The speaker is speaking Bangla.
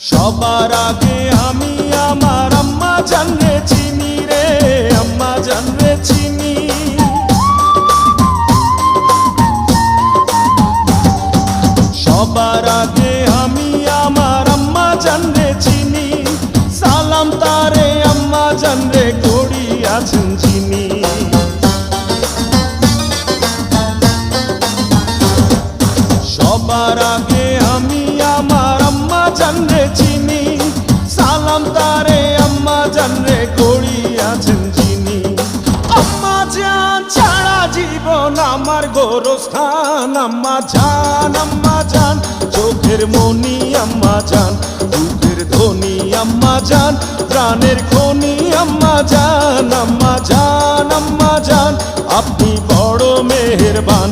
সবার আগে আমি আমার আম্মা জানরে চিনি রে, আম্মা জানরে চিনি। সবার আগে আমি আমার আম্মা জানরে চিনি, সালাম তারে আম্মা জানরে করিয়াছেন চিনি। সবার আগে আমি আমার আম্মা জানরে চিনি, সালাম তারে আম্মা জানরে করিয়াছেন চিনি। আম্মা জান ছাড়া জীবন আমার গোরস্থান, আম্মা জান চোখের মনি আম্মা জান, দুধের ধনী আম্মা জান, প্রাণের খনি আম্মা জান। আম্মা জান আপনি বড় মেহেরবান,